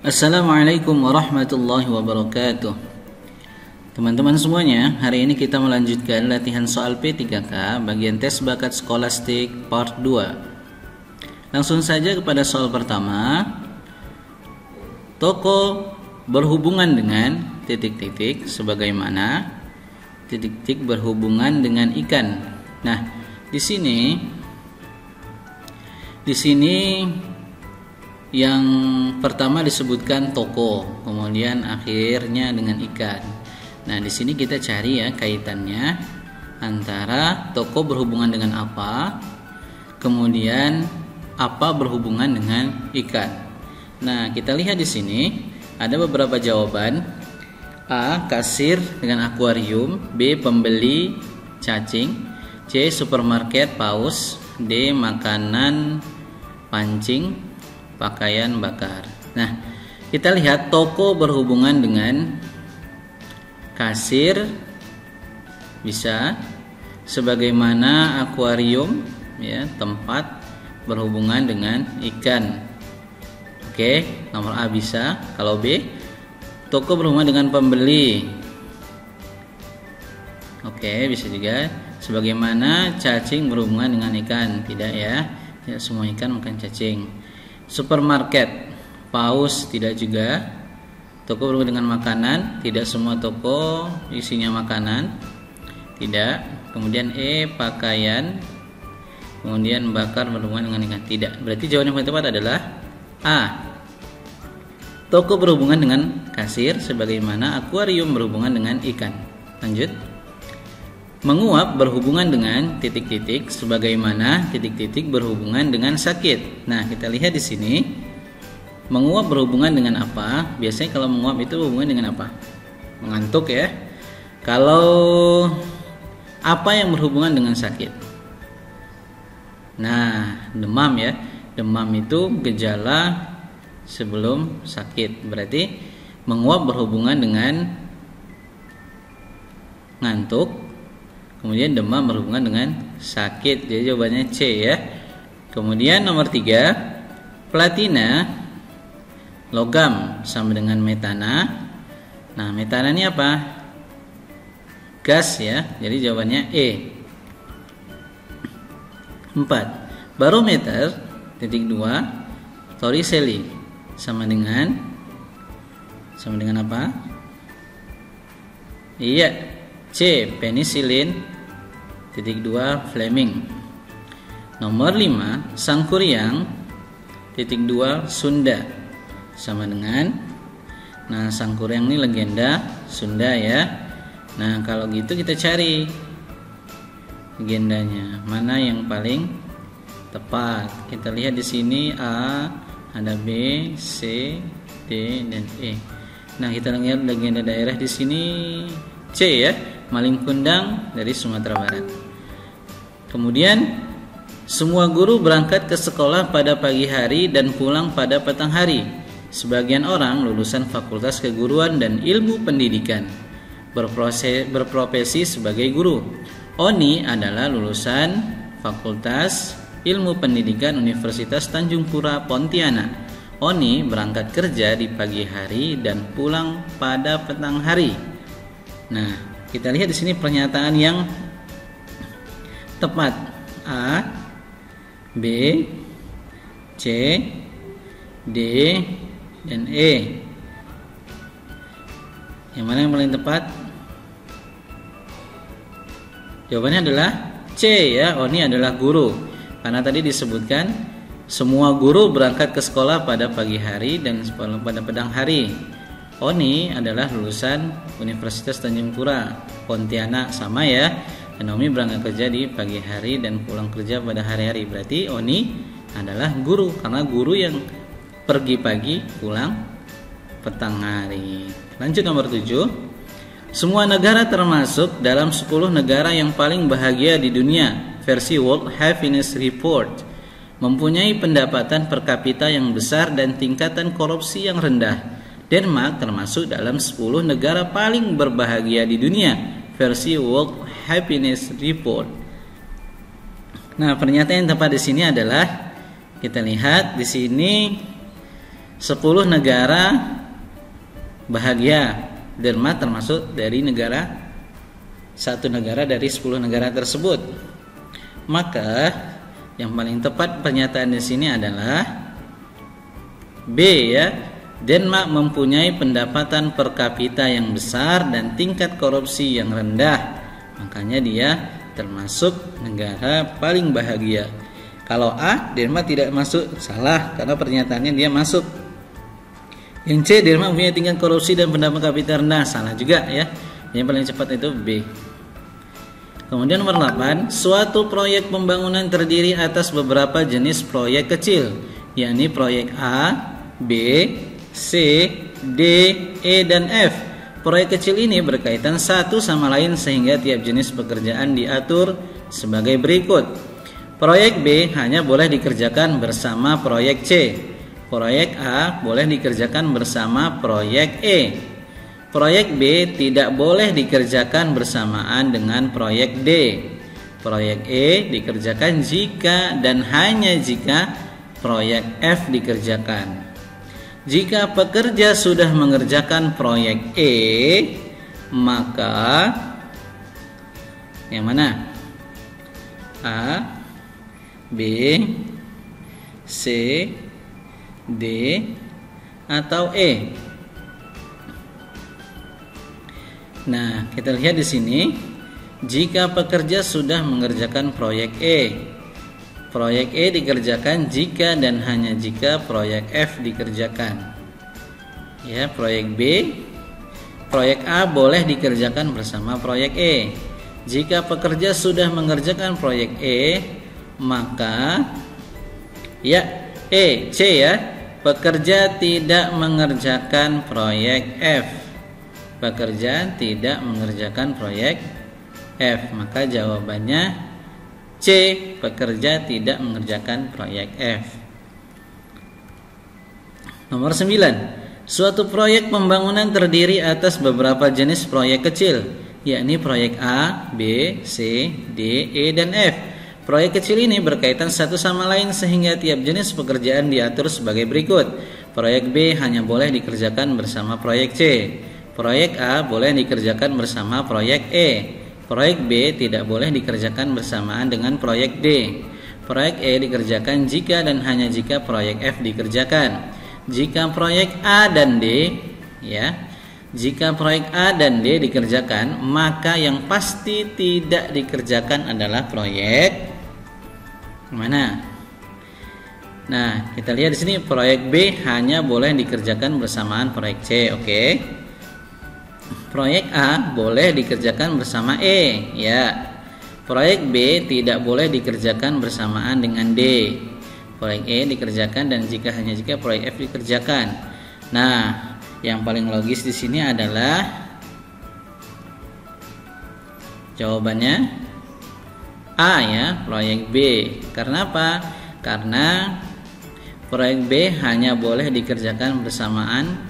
Assalamualaikum warahmatullahi wabarakatuh. Teman-teman semuanya, hari ini kita melanjutkan latihan soal P3K bagian tes bakat skolastik part 2. Langsung saja kepada soal pertama. Toko berhubungan dengan titik-titik sebagaimana titik-titik berhubungan dengan ikan. Nah, di sini yang pertama disebutkan toko, kemudian akhirnya dengan ikan. Nah, di sini kita cari ya kaitannya antara toko berhubungan dengan apa, kemudian apa berhubungan dengan ikan. Nah, kita lihat di sini ada beberapa jawaban. A. Kasir dengan akuarium. B. Pembeli cacing. C. Supermarket paus. D. Makanan pancing, pakaian bakar. Nah, kita lihat toko berhubungan dengan kasir bisa, sebagaimana akuarium ya, tempat berhubungan dengan ikan. Oke, nomor A bisa. Kalau B, toko berhubungan dengan pembeli. Oke, bisa juga. Sebagaimana cacing berhubungan dengan ikan. Tidak ya, tidak semua ikan makan cacing. Supermarket paus tidak juga. Toko berhubungan dengan makanan, tidak semua toko isinya makanan, tidak. Kemudian E. Pakaian, kemudian bakar berhubungan dengan ikan, tidak. Berarti jawaban yang paling tepat adalah A. Toko berhubungan dengan kasir sebagaimana akuarium berhubungan dengan ikan. Lanjut. Menguap berhubungan dengan titik-titik sebagaimana titik-titik berhubungan dengan sakit. Nah, kita lihat di sini. Menguap berhubungan dengan apa? Biasanya kalau menguap itu berhubungan dengan apa? Mengantuk ya. Kalau apa yang berhubungan dengan sakit? Nah, demam ya. Demam itu gejala sebelum sakit. Berarti menguap berhubungan dengan ngantuk. Kemudian demam berhubungan dengan sakit. Jadi jawabannya C ya. Kemudian nomor 3, platina logam sama dengan metana. Nah, metana ini apa? Gas ya. Jadi jawabannya E. 4. Barometer titik 2 Torricelli sama dengan apa? Iya, C. Penicillin titik 2 Fleming. Nomor 5, Sangkuriang titik 2 Sunda sama dengan, nah Sangkuriang ini legenda Sunda ya. Nah, kalau gitu kita cari legendanya mana yang paling tepat. Kita lihat di sini A, ada B, C, D dan E. Nah, kita lihat legenda daerah di sini C ya, Maling Kundang dari Sumatera Barat. Kemudian semua guru berangkat ke sekolah pada pagi hari dan pulang pada petang hari. Sebagian orang lulusan Fakultas Keguruan dan Ilmu Pendidikan berprofesi sebagai guru. Oni adalah lulusan Fakultas Ilmu Pendidikan Universitas Tanjung Pura Pontianak. Oni berangkat kerja di pagi hari dan pulang pada petang hari. Nah, kita lihat di sini pernyataan yang tepat. A, B, C, D, dan E. Yang mana yang paling tepat? Jawabannya adalah C ya. Oni adalah guru. Karena tadi disebutkan semua guru berangkat ke sekolah pada pagi hari dan pada petang hari. Oni adalah lulusan Universitas Tanjung Pura Pontianak sama ya. Dan Oni berangkat kerja di pagi hari dan pulang kerja pada hari-hari. Berarti Oni adalah guru karena guru yang pergi pagi pulang petang hari. Lanjut nomor 7. Semua negara termasuk dalam 10 negara yang paling bahagia di dunia versi World Happiness Report mempunyai pendapatan per kapita yang besar dan tingkatan korupsi yang rendah. Denmark termasuk dalam 10 negara paling berbahagia di dunia versi World Happiness Report. Nah, pernyataan yang tepat di sini adalah kita lihat di sini 10 negara bahagia. Denmark termasuk dari satu negara dari 10 negara tersebut. Maka yang paling tepat pernyataan di sini adalah B ya. Denmark mempunyai pendapatan per kapita yang besar dan tingkat korupsi yang rendah. Makanya dia termasuk negara paling bahagia. Kalau A, Denmark tidak masuk, salah karena pernyataannya dia masuk. Yang C, Denmark mempunyai tingkat korupsi dan pendapatan kapita rendah, salah juga ya. Yang paling cepat itu B. Kemudian nomor 8, suatu proyek pembangunan terdiri atas beberapa jenis proyek kecil, yakni proyek A, B, C, D, E, dan F. Proyek kecil ini berkaitan satu sama lain sehingga tiap jenis pekerjaan diatur sebagai berikut. Proyek B hanya boleh dikerjakan bersama proyek C. Proyek A boleh dikerjakan bersama proyek E. Proyek B tidak boleh dikerjakan bersamaan dengan proyek D. Proyek E dikerjakan jika dan hanya jika proyek F dikerjakan. Jika pekerja sudah mengerjakan proyek E, maka yang mana? A, B, C, D, atau E. Nah, kita lihat di sini, jika pekerja sudah mengerjakan proyek E, proyek E dikerjakan jika dan hanya jika proyek F dikerjakan. Ya, proyek B, proyek A boleh dikerjakan bersama proyek E. Jika pekerja sudah mengerjakan proyek E, maka ya C ya, pekerja tidak mengerjakan proyek F. Pekerja tidak mengerjakan proyek F. Maka jawabannya C, pekerja tidak mengerjakan proyek F. Nomor 9, suatu proyek pembangunan terdiri atas beberapa jenis proyek kecil, yakni proyek A, B, C, D, E, dan F. Proyek kecil ini berkaitan satu sama lain sehingga tiap jenis pekerjaan diatur sebagai berikut. Proyek B hanya boleh dikerjakan bersama proyek C. Proyek A boleh dikerjakan bersama proyek E. Proyek B tidak boleh dikerjakan bersamaan dengan proyek D. Proyek E dikerjakan jika dan hanya jika proyek F dikerjakan. Jika proyek A dan D, jika proyek A dan D dikerjakan, maka yang pasti tidak dikerjakan adalah proyek mana? Nah, kita lihat di sini proyek B hanya boleh dikerjakan bersamaan proyek C, oke. Proyek A boleh dikerjakan bersama E, ya. Proyek B tidak boleh dikerjakan bersamaan dengan D. Proyek E dikerjakan dan hanya jika proyek F dikerjakan. Nah, yang paling logis di sini adalah jawabannya A ya, proyek B. Karena apa? Karena proyek B hanya boleh dikerjakan bersamaan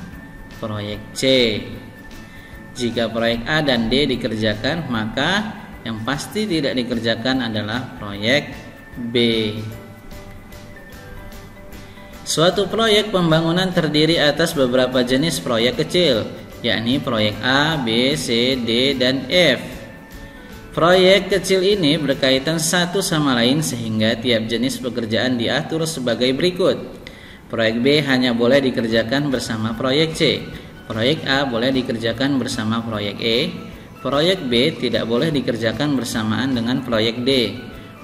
proyek C. Jika proyek A dan D dikerjakan, maka yang pasti tidak dikerjakan adalah proyek B. Suatu proyek pembangunan terdiri atas beberapa jenis proyek kecil, yakni proyek A, B, C, D, dan F. Proyek kecil ini berkaitan satu sama lain sehingga tiap jenis pekerjaan diatur sebagai berikut. Proyek B hanya boleh dikerjakan bersama proyek C. Proyek A boleh dikerjakan bersama proyek E. Proyek B tidak boleh dikerjakan bersamaan dengan proyek D.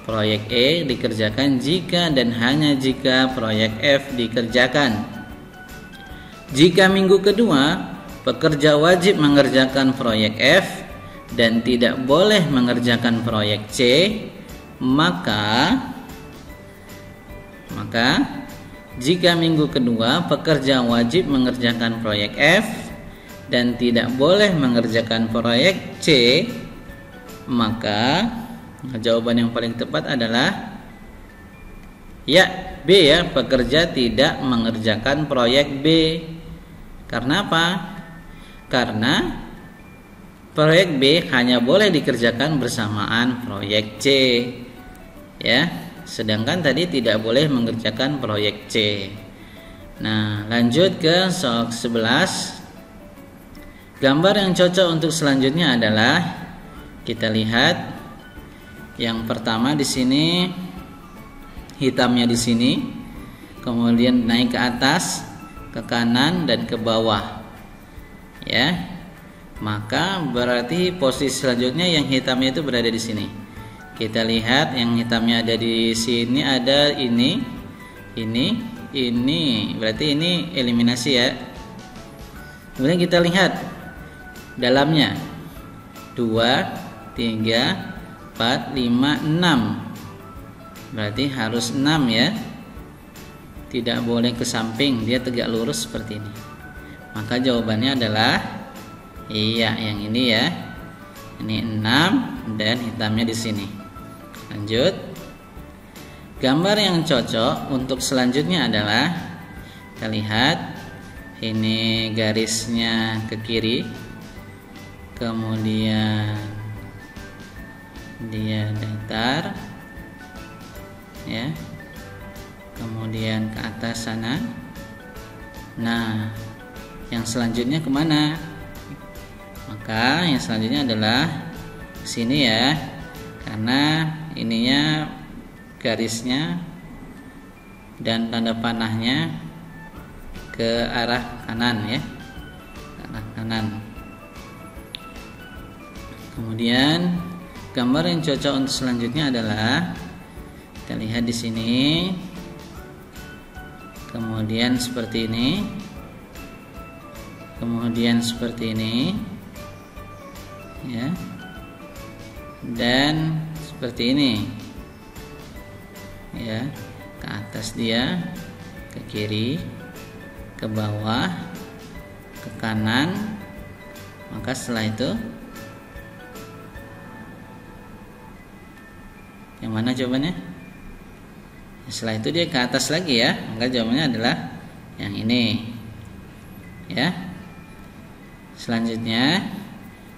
Proyek E dikerjakan jika dan hanya jika proyek F dikerjakan. Jika minggu kedua, pekerja wajib mengerjakan proyek F dan tidak boleh mengerjakan proyek C, maka jika minggu kedua pekerja wajib mengerjakan proyek F dan tidak boleh mengerjakan proyek C, maka jawaban yang paling tepat adalah ya B ya, pekerja tidak mengerjakan proyek B. Karena apa? Karena proyek B hanya boleh dikerjakan bersamaan proyek C ya, sedangkan tadi tidak boleh mengerjakan proyek C. Nah, lanjut ke soal 11. Gambar yang cocok untuk selanjutnya adalah, kita lihat yang pertama di sini hitamnya di sini, kemudian naik ke atas, ke kanan dan ke bawah. Ya. Maka berarti posisi selanjutnya yang hitamnya itu berada di sini. Kita lihat yang hitamnya ada di sini, ada ini. Berarti ini eliminasi ya. Kemudian kita lihat dalamnya 2, 3, 4, 5, 6. Berarti harus 6 ya. Tidak boleh ke samping, dia tegak lurus seperti ini. Maka jawabannya adalah iya, yang ini ya. Ini 6 dan hitamnya di sini. Lanjut. Gambar yang cocok untuk selanjutnya adalah, kita lihat ini garisnya ke kiri, kemudian dia datar ya, kemudian ke atas sana. Nah, yang selanjutnya kemana? Maka yang selanjutnya adalah sini ya, karena ininya garisnya dan tanda panahnya ke arah kanan ya, ke arah kanan. Kemudian gambar yang cocok untuk selanjutnya adalah, kita lihat di sini, kemudian seperti ini, kemudian seperti ini ya, dan seperti ini ya, ke atas dia, ke kiri, ke bawah, ke kanan. Maka setelah itu yang mana jawabannya? Setelah itu dia ke atas lagi ya, maka jawabannya adalah yang ini ya. Selanjutnya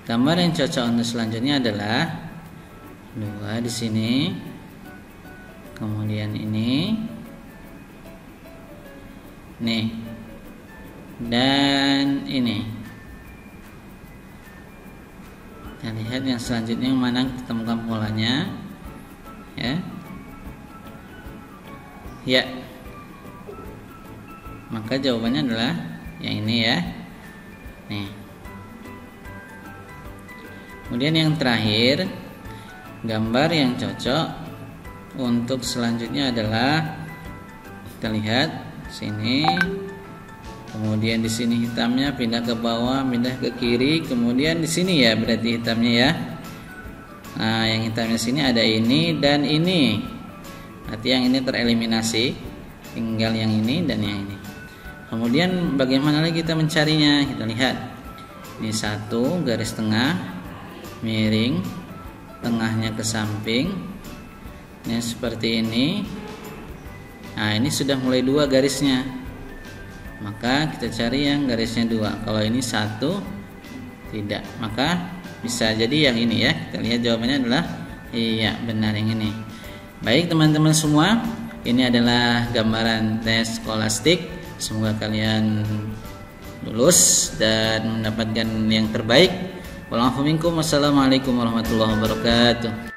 gambar yang cocok untuk selanjutnya adalah 2 di sini, kemudian ini nih, dan ini. Kita lihat yang selanjutnya yang mana kita temukan polanya ya. Ya, maka jawabannya adalah yang ini ya. Nih. Kemudian yang terakhir, gambar yang cocok untuk selanjutnya adalah, kita lihat sini, kemudian di sini hitamnya pindah ke bawah, pindah ke kiri, kemudian di sini ya berarti hitamnya ya. Nah, yang hitamnya sini ada ini dan ini. Berarti yang ini tereliminasi, tinggal yang ini dan yang ini. Kemudian bagaimana lagi kita mencarinya? Kita lihat. Ini satu garis tengah miring, tengahnya ke samping. Ini seperti ini. Nah, ini sudah mulai 2 garisnya. Maka kita cari yang garisnya 2. Kalau ini 1 tidak, maka bisa jadi yang ini ya. Kita lihat jawabannya adalah iya, benar yang ini. Baik teman-teman semua, ini adalah gambaran tes skolastik. Semoga kalian lulus dan mendapatkan yang terbaik. Wassalamualaikum warahmatullahi wabarakatuh.